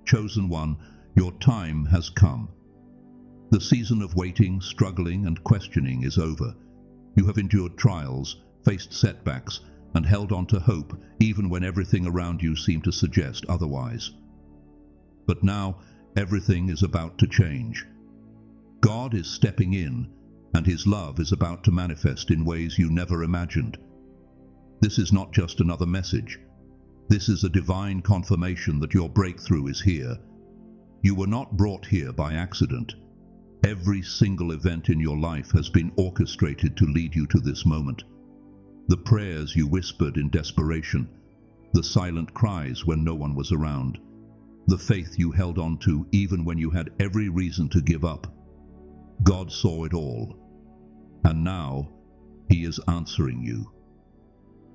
Chosen one, your time has come. The season of waiting, struggling, and questioning is over. You have endured trials, faced setbacks, and held on to hope even when everything around you seemed to suggest otherwise. But now, everything is about to change. God is stepping in, and His love is about to manifest in ways you never imagined. This is not just another message. This is a divine confirmation that your breakthrough is here. You were not brought here by accident. Every single event in your life has been orchestrated to lead you to this moment. The prayers you whispered in desperation, the silent cries when no one was around, the faith you held on to even when you had every reason to give up. God saw it all, and now He is answering you.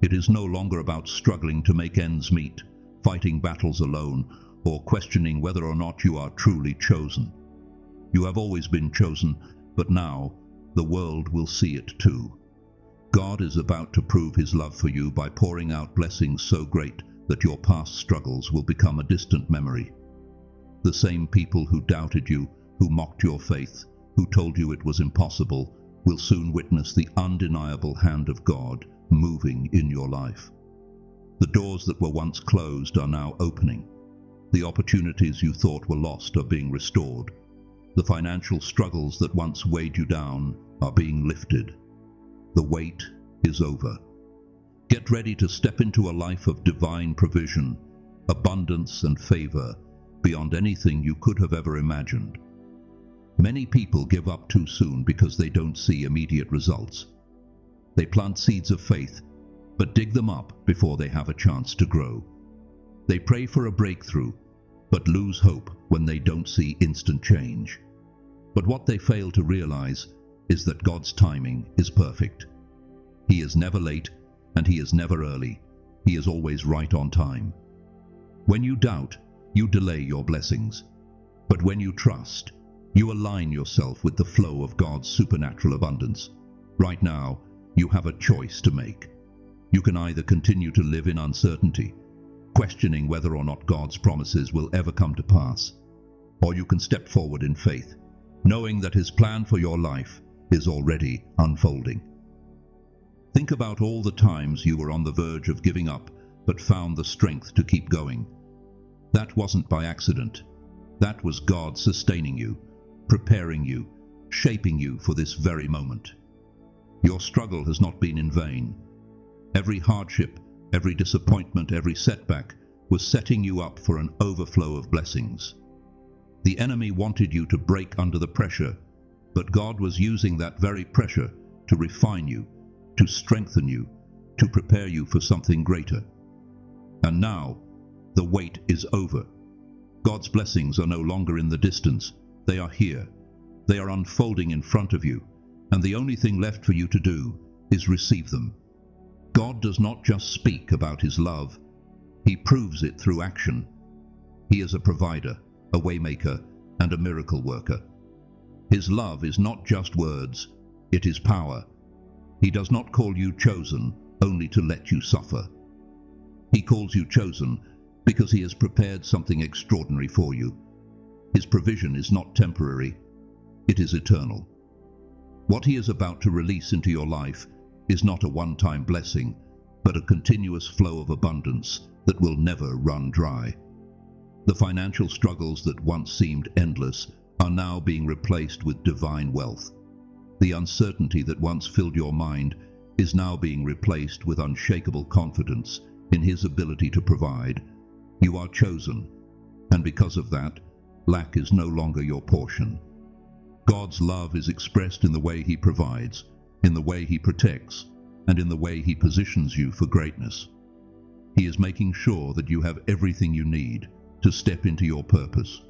It is no longer about struggling to make ends meet, fighting battles alone, or questioning whether or not you are truly chosen. You have always been chosen, but now the world will see it too. God is about to prove His love for you by pouring out blessings so great that your past struggles will become a distant memory. The same people who doubted you, who mocked your faith, who told you it was impossible, will soon witness the undeniable hand of God moving in your life. The doors that were once closed are now opening. The opportunities you thought were lost are being restored. The financial struggles that once weighed you down are being lifted. The wait is over. Get ready to step into a life of divine provision, abundance and favor beyond anything you could have ever imagined. Many people give up too soon because they don't see immediate results. They plant seeds of faith, but dig them up before they have a chance to grow. They pray for a breakthrough, but lose hope when they don't see instant change. But what they fail to realize is that God's timing is perfect. He is never late, and He is never early. He is always right on time. When you doubt, you delay your blessings. But when you trust, you align yourself with the flow of God's supernatural abundance. Right now, you have a choice to make. You can either continue to live in uncertainty, questioning whether or not God's promises will ever come to pass, or you can step forward in faith, knowing that His plan for your life is already unfolding. Think about all the times you were on the verge of giving up, but found the strength to keep going. That wasn't by accident. That was God sustaining you, preparing you, shaping you for this very moment. Your struggle has not been in vain. Every hardship, every disappointment, every setback was setting you up for an overflow of blessings. The enemy wanted you to break under the pressure, but God was using that very pressure to refine you, to strengthen you, to prepare you for something greater. And now, the wait is over. God's blessings are no longer in the distance. They are here. They are unfolding in front of you, and the only thing left for you to do is receive them. God does not just speak about His love. He proves it through action. He is a provider, a waymaker, and a miracle worker. His love is not just words, it is power. He does not call you chosen only to let you suffer. He calls you chosen because He has prepared something extraordinary for you. His provision is not temporary, it is eternal. What He is about to release into your life is not a one-time blessing, but a continuous flow of abundance that will never run dry. The financial struggles that once seemed endless are now being replaced with divine wealth. The uncertainty that once filled your mind is now being replaced with unshakable confidence in His ability to provide. You are chosen, and because of that, lack is no longer your portion. God's love is expressed in the way He provides, in the way He protects, and in the way He positions you for greatness. He is making sure that you have everything you need to step into your purpose,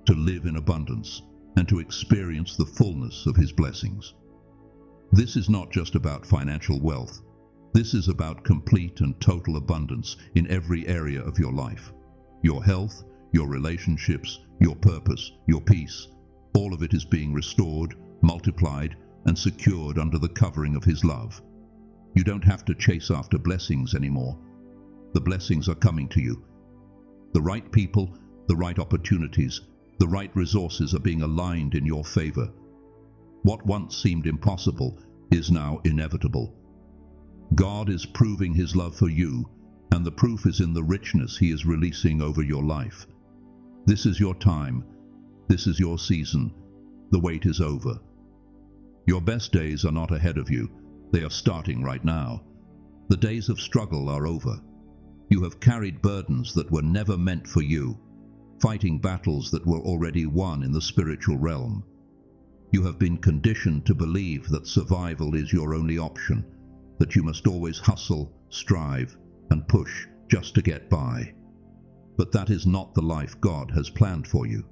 to live in abundance, and to experience the fullness of His blessings. This is not just about financial wealth. This is about complete and total abundance in every area of your life. Your health, your relationships, your purpose, your peace, all of it is being restored, multiplied, and secured under the covering of His love. You don't have to chase after blessings anymore. The blessings are coming to you. The right people, the right opportunities, the right resources are being aligned in your favor. What once seemed impossible is now inevitable. God is proving His love for you, and the proof is in the richness He is releasing over your life. This is your time. This is your season. The wait is over. Your best days are not ahead of you. They are starting right now. The days of struggle are over. You have carried burdens that were never meant for you, fighting battles that were already won in the spiritual realm. You have been conditioned to believe that survival is your only option, that you must always hustle, strive, and push just to get by. But that is not the life God has planned for you.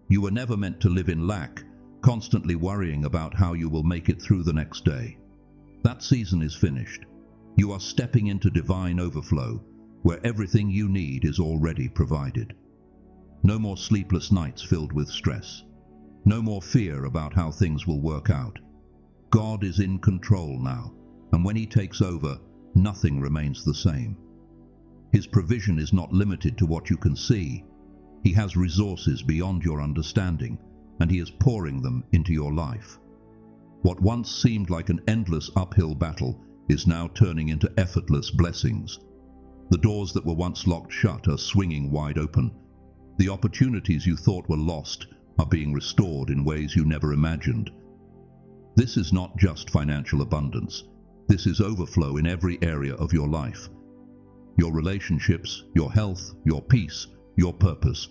You were never meant to live in lack, constantly worrying about how you will make it through the next day. That season is finished. You are stepping into divine overflow, where everything you need is already provided. No more sleepless nights filled with stress. No more fear about how things will work out. God is in control now, and when He takes over, nothing remains the same. His provision is not limited to what you can see. He has resources beyond your understanding, and He is pouring them into your life. What once seemed like an endless uphill battle is now turning into effortless blessings. The doors that were once locked shut are swinging wide open. The opportunities you thought were lost are being restored in ways you never imagined. This is not just financial abundance. This is overflow in every area of your life. Your relationships, your health, your peace, your purpose.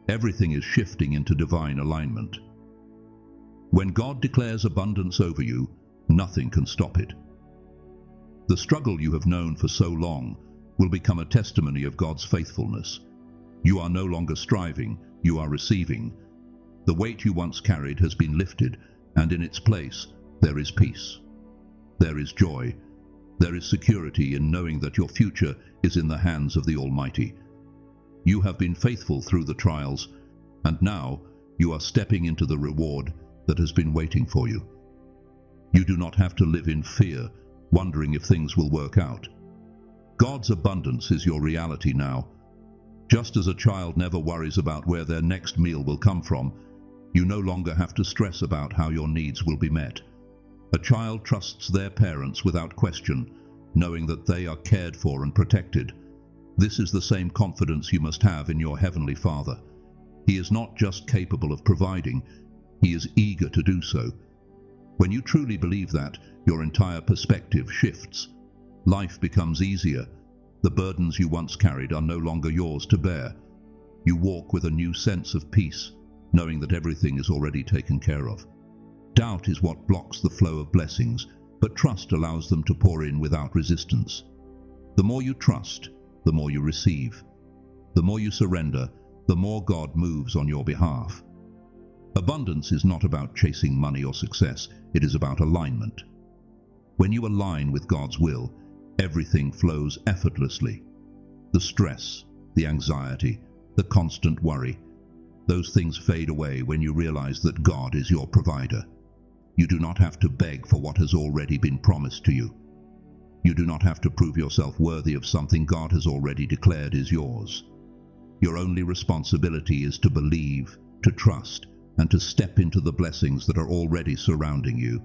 Everything is shifting into divine alignment. When God declares abundance over you, nothing can stop it. The struggle you have known for so long will become a testimony of God's faithfulness. You are no longer striving, you are receiving. The weight you once carried has been lifted, and in its place there is peace. There is joy. There is security in knowing that your future is in the hands of the Almighty. You have been faithful through the trials, and now you are stepping into the reward that has been waiting for you. You do not have to live in fear, wondering if things will work out. God's abundance is your reality now. Just as a child never worries about where their next meal will come from, you no longer have to stress about how your needs will be met. A child trusts their parents without question, knowing that they are cared for and protected. This is the same confidence you must have in your Heavenly Father. He is not just capable of providing, He is eager to do so. When you truly believe that, your entire perspective shifts. Life becomes easier. The burdens you once carried are no longer yours to bear. You walk with a new sense of peace, knowing that everything is already taken care of. Doubt is what blocks the flow of blessings, but trust allows them to pour in without resistance. The more you trust, the more you receive. The more you surrender, the more God moves on your behalf. Abundance is not about chasing money or success, it is about alignment. When you align with God's will, everything flows effortlessly. The stress, the anxiety, the constant worry, those things fade away when you realize that God is your provider. You do not have to beg for what has already been promised to you. You do not have to prove yourself worthy of something God has already declared is yours. Your only responsibility is to believe, to trust, and to step into the blessings that are already surrounding you.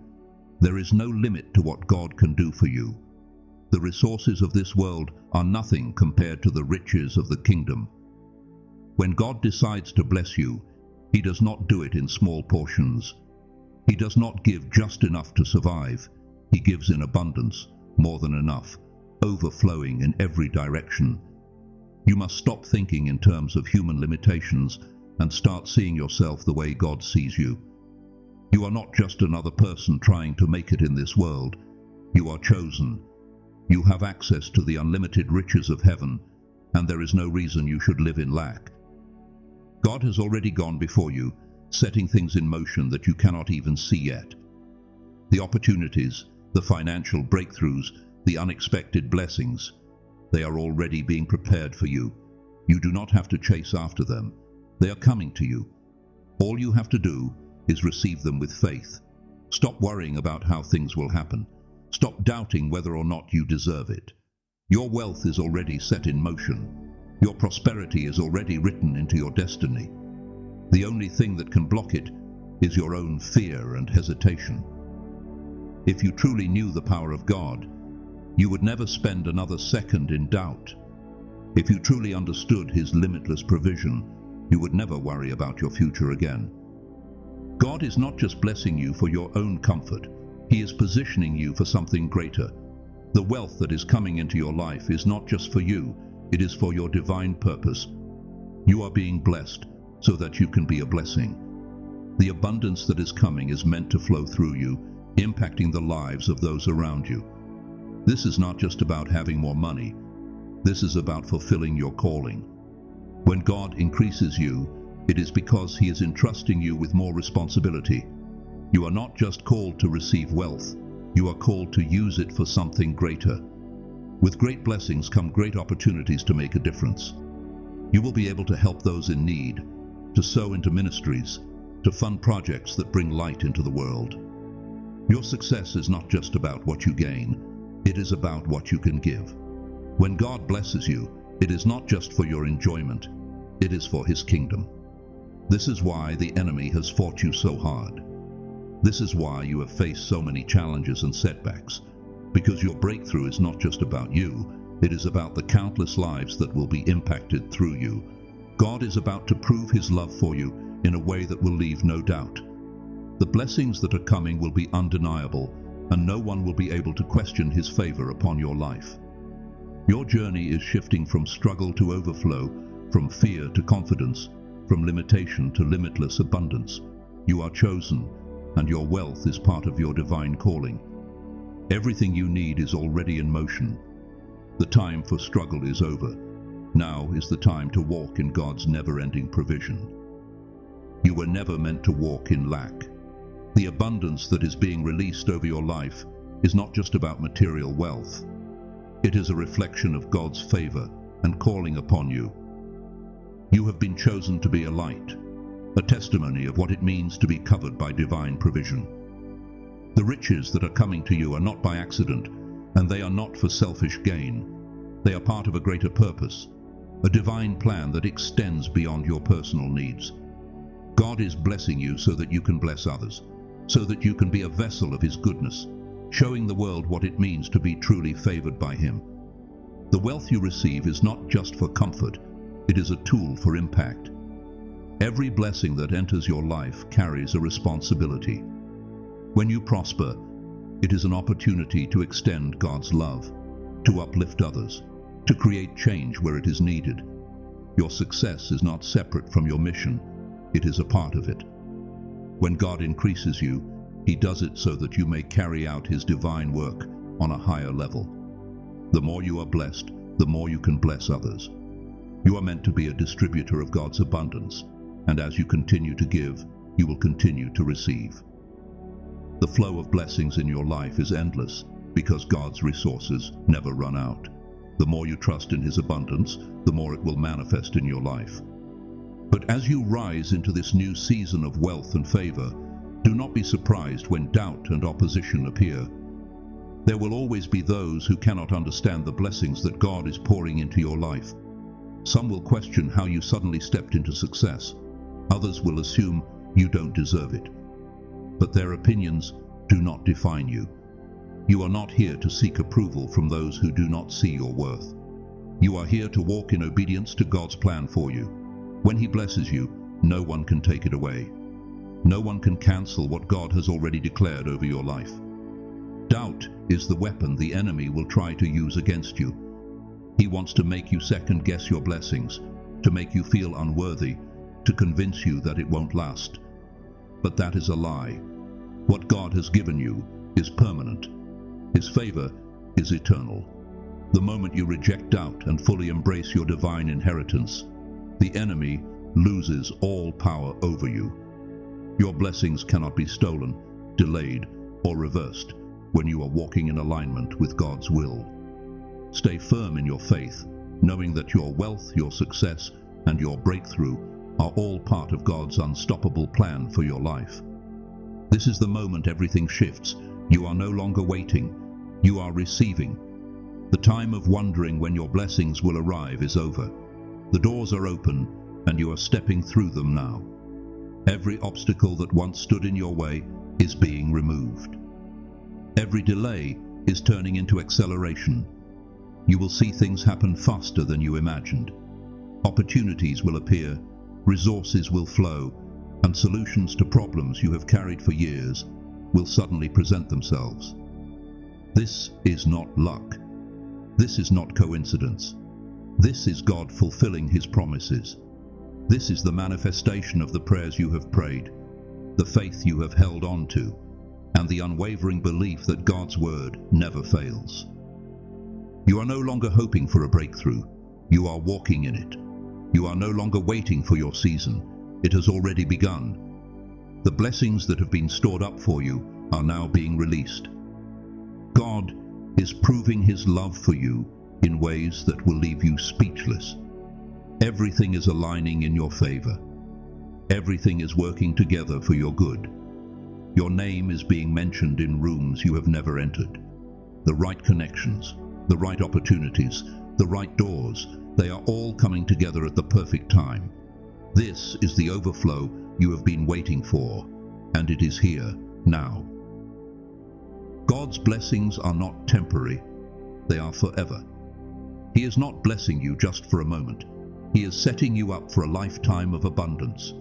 There is no limit to what God can do for you. The resources of this world are nothing compared to the riches of the kingdom. When God decides to bless you, He does not do it in small portions. He does not give just enough to survive. He gives in abundance, more than enough, overflowing in every direction. You must stop thinking in terms of human limitations and start seeing yourself the way God sees you. You are not just another person trying to make it in this world. You are chosen. You have access to the unlimited riches of heaven, and there is no reason you should live in lack. God has already gone before you, setting things in motion that you cannot even see yet. The opportunities, the financial breakthroughs, the unexpected blessings, they are already being prepared for you. You do not have to chase after them. They are coming to you. All you have to do is receive them with faith. Stop worrying about how things will happen. Stop doubting whether or not you deserve it. Your wealth is already set in motion. Your prosperity is already written into your destiny. The only thing that can block it is your own fear and hesitation. If you truly knew the power of God, you would never spend another second in doubt. If you truly understood His limitless provision, you would never worry about your future again. God is not just blessing you for your own comfort. He is positioning you for something greater. The wealth that is coming into your life is not just for you, it is for your divine purpose. You are being blessed so that you can be a blessing. The abundance that is coming is meant to flow through you, impacting the lives of those around you. This is not just about having more money. This is about fulfilling your calling. When God increases you, it is because He is entrusting you with more responsibility. You are not just called to receive wealth, you are called to use it for something greater. With great blessings come great opportunities to make a difference. You will be able to help those in need, to sow into ministries, to fund projects that bring light into the world. Your success is not just about what you gain, it is about what you can give. When God blesses you, it is not just for your enjoyment, it is for His kingdom. This is why the enemy has fought you so hard. This is why you have faced so many challenges and setbacks, because your breakthrough is not just about you, it is about the countless lives that will be impacted through you. God is about to prove His love for you in a way that will leave no doubt. The blessings that are coming will be undeniable, and no one will be able to question His favor upon your life. Your journey is shifting from struggle to overflow, from fear to confidence, from limitation to limitless abundance. You are chosen, and your wealth is part of your divine calling. Everything you need is already in motion. The time for struggle is over. Now is the time to walk in God's never-ending provision. You were never meant to walk in lack. The abundance that is being released over your life is not just about material wealth. It is a reflection of God's favor and calling upon you. You have been chosen to be a light, a testimony of what it means to be covered by divine provision. The riches that are coming to you are not by accident, and they are not for selfish gain. They are part of a greater purpose, a divine plan that extends beyond your personal needs. God is blessing you so that you can bless others, so that you can be a vessel of His goodness, showing the world what it means to be truly favored by Him. The wealth you receive is not just for comfort, it is a tool for impact. Every blessing that enters your life carries a responsibility. When you prosper, it is an opportunity to extend God's love, to uplift others, to create change where it is needed. Your success is not separate from your mission, it is a part of it. When God increases you, He does it so that you may carry out His divine work on a higher level. The more you are blessed, the more you can bless others. You are meant to be a distributor of God's abundance, and as you continue to give, you will continue to receive. The flow of blessings in your life is endless because God's resources never run out. The more you trust in His abundance, the more it will manifest in your life. But as you rise into this new season of wealth and favor, do not be surprised when doubt and opposition appear. There will always be those who cannot understand the blessings that God is pouring into your life. Some will question how you suddenly stepped into success. Others will assume you don't deserve it. But their opinions do not define you. You are not here to seek approval from those who do not see your worth. You are here to walk in obedience to God's plan for you. When He blesses you, no one can take it away. No one can cancel what God has already declared over your life. Doubt is the weapon the enemy will try to use against you. He wants to make you second-guess your blessings, to make you feel unworthy, to convince you that it won't last. But that is a lie. What God has given you is permanent. His favor is eternal. The moment you reject doubt and fully embrace your divine inheritance, the enemy loses all power over you. Your blessings cannot be stolen, delayed, or reversed when you are walking in alignment with God's will. Stay firm in your faith, knowing that your wealth, your success, and your breakthrough are all part of God's unstoppable plan for your life. This is the moment everything shifts. You are no longer waiting, you are receiving. The time of wondering when your blessings will arrive is over. The doors are open, and you are stepping through them now. Every obstacle that once stood in your way is being removed. Every delay is turning into acceleration. You will see things happen faster than you imagined. Opportunities will appear, resources will flow, and solutions to problems you have carried for years will suddenly present themselves. This is not luck. This is not coincidence. This is God fulfilling His promises. This is the manifestation of the prayers you have prayed, the faith you have held on to, and the unwavering belief that God's word never fails. You are no longer hoping for a breakthrough. You are walking in it. You are no longer waiting for your season. It has already begun. The blessings that have been stored up for you are now being released. God is proving His love for you in ways that will leave you speechless. Everything is aligning in your favor. Everything is working together for your good. Your name is being mentioned in rooms you have never entered. The right connections, the right opportunities, the right doors, they are all coming together at the perfect time. This is the overflow you have been waiting for, and it is here now. God's blessings are not temporary, they are forever. He is not blessing you just for a moment. He is setting you up for a lifetime of abundance.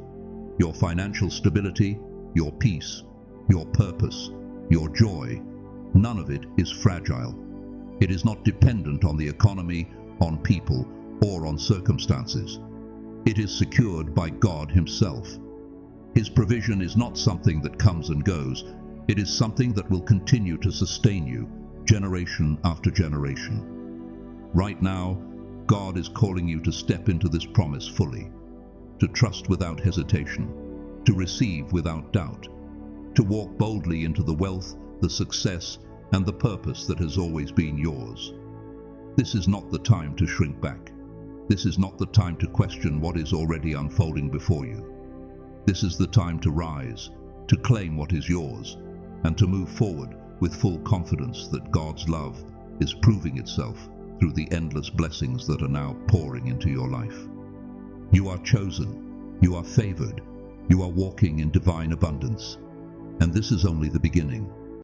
Your financial stability, your peace, your purpose, your joy, none of it is fragile. It is not dependent on the economy, on people, or on circumstances. It is secured by God Himself. His provision is not something that comes and goes. It is something that will continue to sustain you, generation after generation. Right now, God is calling you to step into this promise fully, to trust without hesitation, to receive without doubt, to walk boldly into the wealth, the success, and the purpose that has always been yours. This is not the time to shrink back. This is not the time to question what is already unfolding before you. This is the time to rise, to claim what is yours, and to move forward with full confidence that God's love is proving itself through the endless blessings that are now pouring into your life. You are chosen, you are favored, you are walking in divine abundance, and this is only the beginning.